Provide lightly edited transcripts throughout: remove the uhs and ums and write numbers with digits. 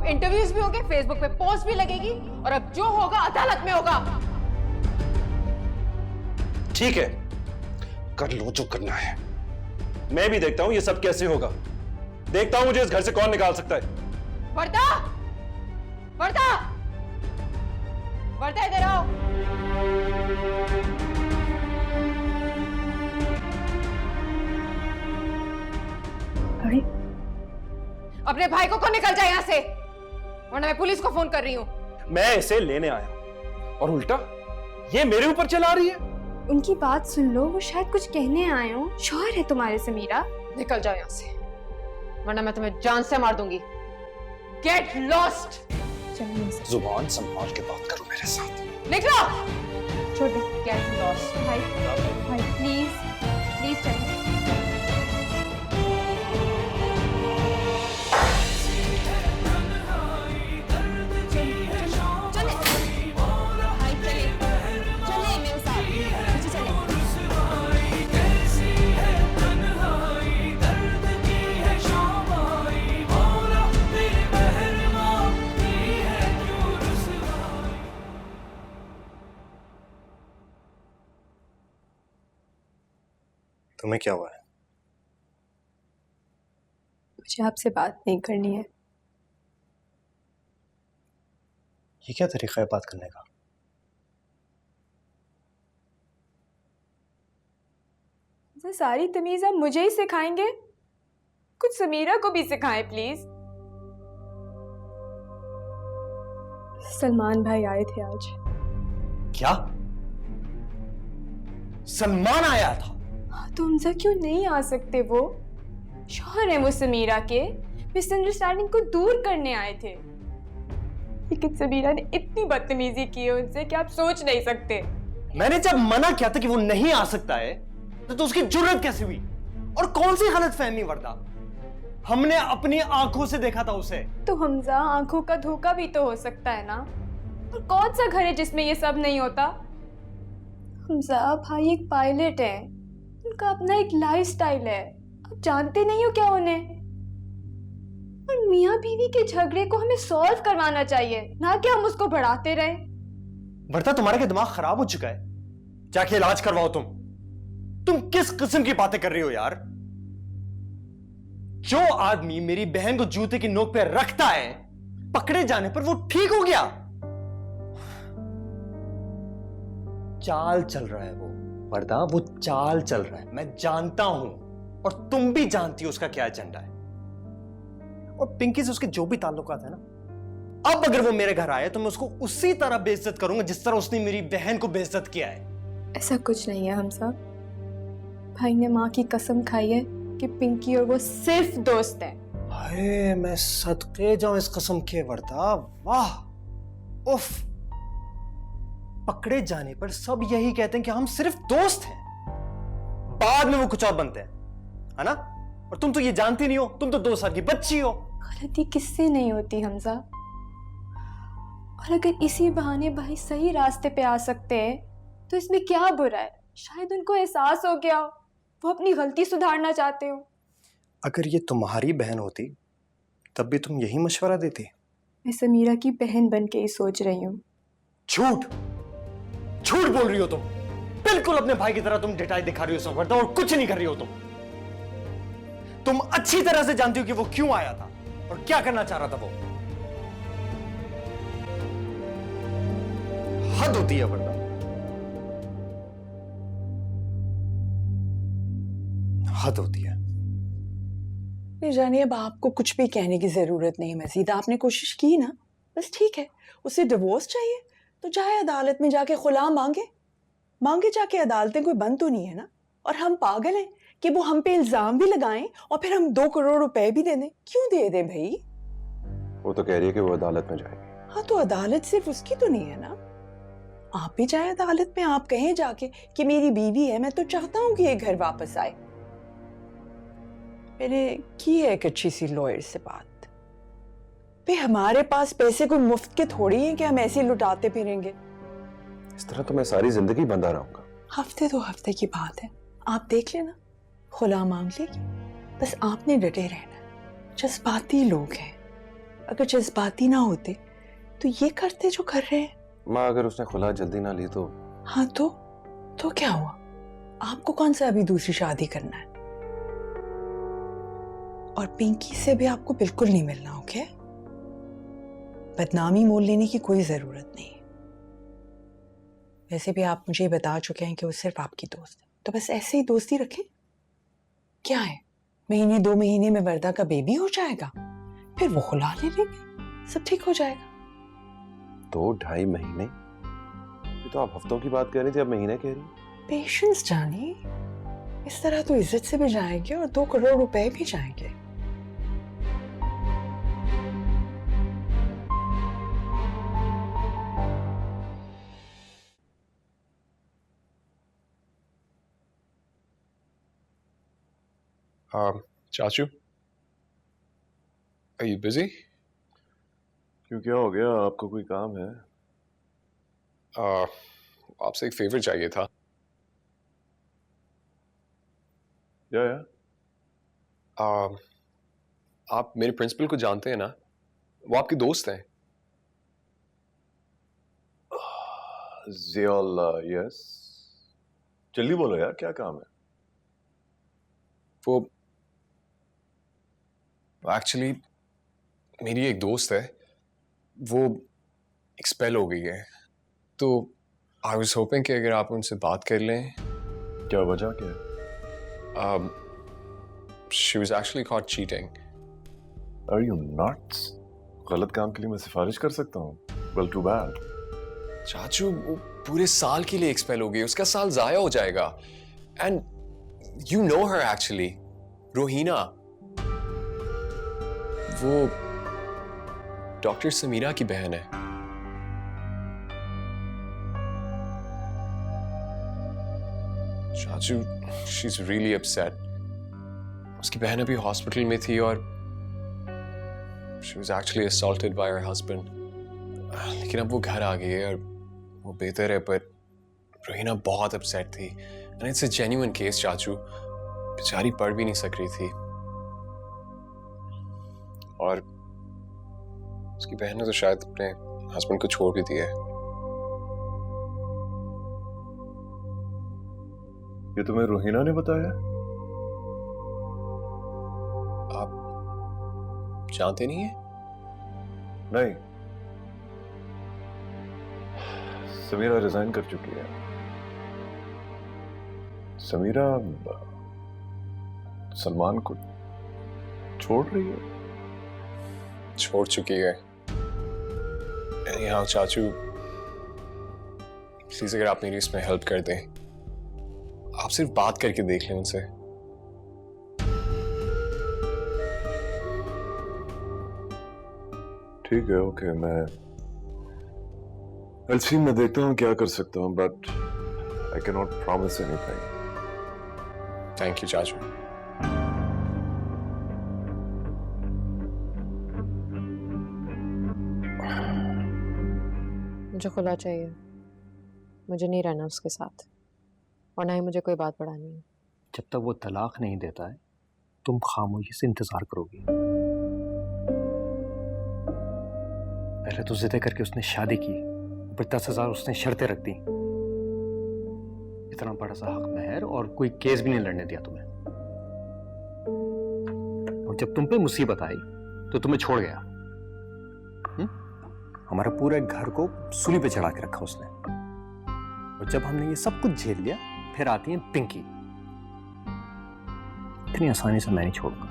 Interviews भी होंगे, Facebook पे पोस्ट भी लगेगी, और अब जो होगा अदालत में होगा। ठीक है, कर लो जो करना है। मैं भी देखता हूं ये सब कैसे होगा। देखता हूं मुझे इस घर से कौन निकाल सकता है। वर्दा, वर्दा, वर्दा इधर आओ। अरे अपने भाई को निकल जाए यहां से, वरना मैं पुलिस को फोन कर रही हूं। मैं इसे लेने आया हूं और उल्टा ये मेरे ऊपर चला रही है। उनकी बात सुन लो, वो शायद कुछ कहने आए हो। शौहर है तुम्हारे समीरा। निकल जाओ यहां से, वरना मैं तुम्हें जान से मार दूंगी। Get lost. जुबान संभाल के बात करो मेरे साथ। निकलो। छोड़ दो। Get lost. भाई भाई प्लीज प्लीज चलो। तुम्हें क्या हुआ है? मुझे आपसे बात नहीं करनी है। ये क्या तरीका है बात करने का? ये सारी तमीज आप मुझे ही सिखाएंगे? कुछ समीरा को भी सिखाएं प्लीज। सलमान भाई आए थे आज। क्या? सलमान आया था? तो हमजा क्यों नहीं आ सकते? वो शौहर है वो समीरा के। मिसअंडरस्टैंडिंग को दूर करने आए थे, लेकिन समीरा ने इतनी बदतमीजी की है उनसे कि आप सोच नहीं सकते। मैंने जब मना किया था कि वो नहीं आ सकता है तो उसकी जुर्रत कैसे हुई? और कौन सी गलतफहमी वर्दा? हमने अपनी आंखों से देखा था उसे। तो हमजा आंखों का धोखा भी तो हो सकता है ना। और कौन सा घर है जिसमें ये सब नहीं होता? हमजा भाई एक पायलट है, उनका अपना एक लाइफस्टाइल है। आप जानते नहीं हो क्या उन्हें? और मियाँ बीवी के झगड़े को हमें सॉल्व करवाना चाहिए, ना कि हम उसको बढ़ाते रहे। वर्दा तुम्हारे का दिमाग खराब हो चुका है, जाके इलाज करवाओ। तुम किस किस्म की बातें कर रही हो यार? जो आदमी मेरी बहन को जूते की नोक पे रखता है, पकड़े जाने पर वो ठीक हो गया। चाल चल रहा है वो वर्दा, वो चाल चल रहा है। मैं जानता हूं और तुम भी जानती हो उसका क्या एजेंडा है। और पिंकी से उसके जो भी ताल्लुकात है ना, अब अगर वो मेरे घर आए तो मैं उसको उसी तरह बेइज्जत करूंगा जिस तरह उसने मेरी बहन को बेइज्जत किया है। ऐसा कुछ नहीं है हमजा। भाई ने माँ की कसम खाई है कि पिंकी और वो सिर्फ दोस्त हैं। हाय मैं सदके जाऊं इस कसम के वर्दा। वाह उफ। पकड़े जाने पर सब यही कहते हैं कि हम सिर्फ दोस्त हैं, बाद में वो कुछ और बनते हैं, है ना? और तुम तो ये जानती नहीं हो, तुम तो 2 साल की बच्ची हो। गलती किससे नहीं होती हमजा। और अगर इसी बहाने भाई सही रास्ते पे आ सकते हैं तो इसमें क्या बुरा है? शायद उनको एहसास हो गया हो, वो अपनी गलती सुधारना चाहते हो। अगर ये तुम्हारी बहन होती तब भी तुम यही मशवरा देती? मैं समीरा की बहन बन के ही सोच रही हूँ। झूठ झूठ बोल रही हो तुम। बिल्कुल अपने भाई की तरह तुम डिटाई दिखा रही हो संवर्दा, और कुछ नहीं कर रही हो तुम अच्छी तरह से जानती हो कि वो क्यों आया था और क्या करना चाह रहा था वो। हद होती है वर्दा, हद होती है। नहीं जानिए, अब आपको कुछ भी कहने की जरूरत नहीं मजीद। आपने कोशिश की ना, बस ठीक है। उसे डिवोर्स चाहिए तो चाहे अदालत में जाके खुला मांगे जाके। अदालतें कोई बंद तो नहीं है ना। और हम पागल हैं कि वो हम पे इल्जाम भी लगाएं और फिर हम 2 करोड़ रुपए भी दे दें। क्यों दे दें भाई? वो तो कह रही है कि वो अदालत में जाएगी। हाँ, तो अदालत सिर्फ उसकी तो नहीं है ना। आप भी जाए अदालत में, आप कहें जाके कि मेरी बीवी है, मैं तो चाहता हूं कि ये घर वापस आए। मैंने की है एक अच्छी सी लॉयर से बात। भाई हमारे पास पैसे कोई मुफ्त के थोड़ी हैं कि हम ऐसे ही लुटाते फिरेंगे। इस तरह तो मैं सारी जिंदगी बंधा रहूंगा। हफ्ते 2 हफ्ते की बात है, आप देख लेना, खुला मांग लेगी। बस आपने डटे रहना। जज्बाती लोग हैं, अगर जज्बाती ना होते तो ये करते जो कर रहे हैं। माँ, अगर उसने खुला जल्दी ना ली तो? हाँ तो क्या हुआ? आपको कौन सा अभी दूसरी शादी करना है? और पिंकी से भी आपको बिल्कुल नहीं मिलना, ओके? बदनामी मोल लेने की कोई जरूरत नहीं। वैसे भी आप मुझे बता चुके हैं कि वो सिर्फ आपकी दोस्त है, तो बस ऐसे ही दोस्ती रखें। क्या है, महीने 2 महीने में वर्दा का बेबी हो जाएगा, फिर वो खुला ले लेंगे, सब ठीक हो जाएगा। 2-2.5 महीने? ये तो आप हफ्तों की बात कह रही थी, अब महीने कह रही। पेशेंस जानी, इस तरह तो इज्जत से भी जाएंगे और 2 करोड़ रुपए भी जाएंगे। चाचू, are you busy? क्यों, क्या हो गया? आपको कोई काम है? आपसे एक फेवर चाहिए था। या आप मेरे प्रिंसिपल को जानते हैं ना? वो आपके दोस्त हैं। जियाउल्लाह, यस। जल्दी बोलो यार, क्या काम है? वो एक्चुअली मेरी एक दोस्त है, वो एक्सपेल हो गई है, तो आई वाज होपिंग कि अगर आप उनसे बात कर लें। क्या वजह क्या है? She was actually caught cheating. Are you nuts? गलत काम के लिए मैं सिफारिश कर सकता हूँ? Well, too bad. चाचू, वो पूरे साल के लिए एक्सपेल हो गई, उसका साल जाया हो जाएगा। And you know her actually, Roheena, वो डॉक्टर समीरा की बहन है। चाचू, शी इज रियली अपसेट। उसकी बहन अभी हॉस्पिटल में थी और she was actually assaulted bye her husband. लेकिन अब वो घर आ गई है और वो बेहतर है, पर रोहिना बहुत अपसेट थी। And it's a genuine case चाचू, बेचारी पढ़ भी नहीं सक रही थी और उसकी बहन ने तो शायद अपने हस्बैंड को छोड़ भी दिया है। ये तुम्हें रोहिना ने बताया? आप जानते नहीं है? नहीं, समीरा रिजाइन कर चुकी है। समीरा सलमान को छोड़ रही है। छोड़ चुकी है। हाँ चाचू, प्लीज अगर आप मेरी इसमें हेल्प कर दें, आप सिर्फ बात करके देख लें उनसे। ठीक है, ओके, मैं एल्सी मैं देखता हूँ क्या कर सकता हूँ, but I can not promise anything. Thank you चाचू। मुझे खुला चाहिए, मुझे नहीं रहना उसके साथ, और ना ही मुझे कोई बात बढ़ानी है। जब तक वो तलाक नहीं देता है, तुम खामोशी से इंतजार करोगी। पहले तो जिद करके उसने शादी की, ऊपर 10,000 उसने शर्तें रख दी। इतना बड़ा सा हक महर और कोई केस भी नहीं लड़ने दिया तुम्हें। और जब तुम पे मुसीबत आई तो तुम्हें छोड़ गया। हमारे पूरे घर को सूली पे चढ़ा के रखा उसने। और जब हमने ये सब कुछ झेल लिया, फिर आती है पिंकी। इतनी आसानी से मैं नहीं छोड़ूंगा,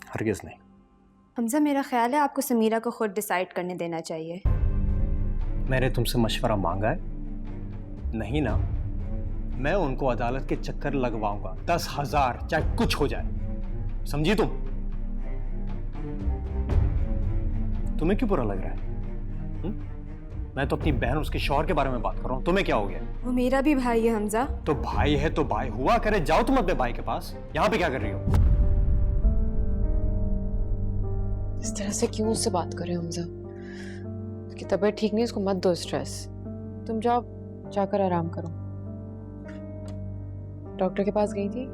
हरगिज़ नहीं। हमजा, मेरा ख्याल है आपको समीरा को खुद डिसाइड करने देना चाहिए। मैंने तुमसे मशवरा मांगा है? नहीं ना। मैं उनको अदालत के चक्कर लगवाऊंगा, 10,000 चाहे कुछ हो जाए। समझी तुम? तुम्हें क्यों बुरा लग रहा है? मैं तो अपनी बहन, उसके शौहर के बारे में बात कर रहा हूं। तुम्हें क्या हो गया? वो मेरा भी भाई है हमजा। तो भाई है तो भाई हुआ करे। जाओ तुम अपने भाई के पास। यहां पे क्या कर रही हो? इस तरह से क्यों उससे बात कर रहे हो हमजा? उसकी तबीयत ठीक नहीं, उसको मत दो स्ट्रेस। तुम जाओ, जाकर आराम करो। डॉक्टर के पास गई थी?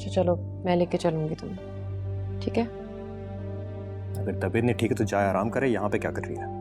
अच्छा चलो, मैं लेके चलूंगी तुम्हें, ठीक है? अगर तबीयत नहीं ठीक है तो जाए आराम करे, यहाँ पे क्या कर रही है?